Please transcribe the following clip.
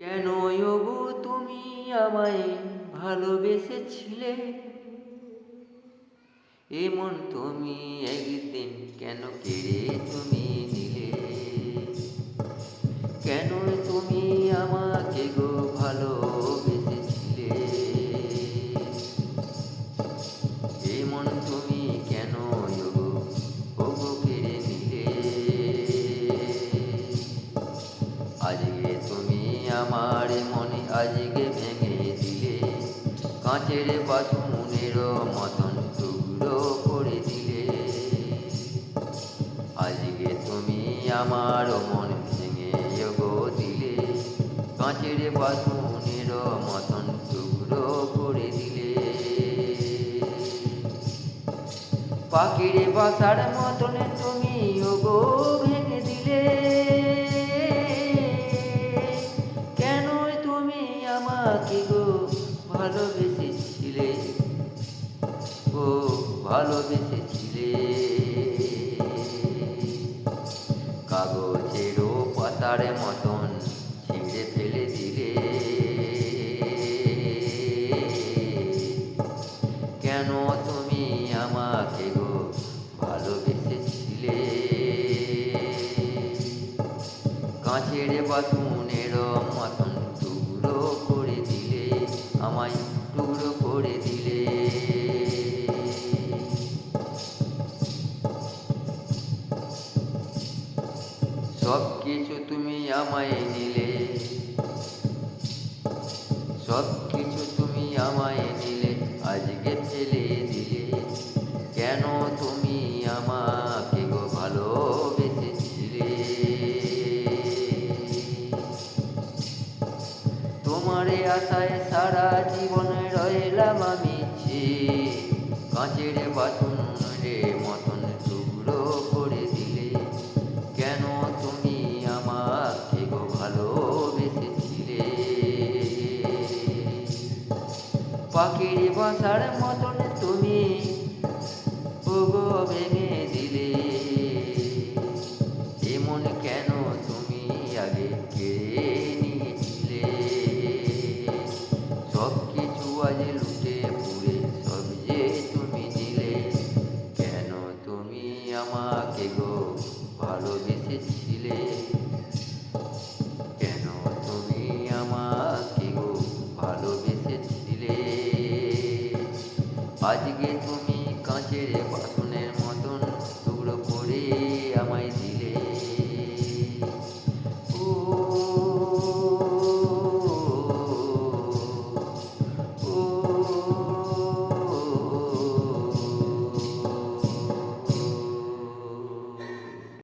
কেন ওগো তুমি আমায় ভালোবেসেছিলে? এমন তুমি একদিন কেন কেড়ে তুমি নিলে? কেন তুমি আমাকে গো ভালোবেসেছিলে? এমন তুমি কেন ওগো কেড়ে নিলে? আজকে তুমি আমার মনে আজকে ভেঙে দিলে, কাঁচের বাসনের মতন টুকরো করে দিলে। আজকে তুমি আমার মন ভেঙে গো দিলে, কাঁচের বাসনের মতন টুকরো করে দিলে। পাখির বাসার মতন তুমি গো ভেঙে দিলে। কেন তুমি আমাকে গো ভালোবেসেছিলে? ও ভালোবেসেছিলে। কাগজেরও পাতার মতন ছিঁড়ে ফেলে দিলে। কেন তুমি আমাকে গো ভালোবেসেছিলে? কাঁচের বাসনের মতন টুকরো করে দিলে, আমায় টুকরো করে দিলে। সব কিছু তুমি আমায় নিলে, সব কিছু তুমি আমায় নিলে, আজকে ফেলে দিলে। কেন তুমি আমাকে গো ভালোবেসেছিলে? তোমারে আশায় সারা জীবন রইলাম আমি চেয়ে, কাঁচের বাসনের মতন টুকরো করে দিলে। কেন তুমি আমাকে গো ভালোবেসেছিলে? পাখির বাসার মতন তুমি ওগো ভেঙে দিলে। এমন কেন তুমি আগে কেড়ে নিয়েছিলে? সব কিছু আজ লুটে পুড়ে সব যে তুমি দিলে। কেন তুমি আমাকে গো ভালোবেসেছিলে? কেন তুমি আমাকে গো ভালোবেসেছিলে? আজকে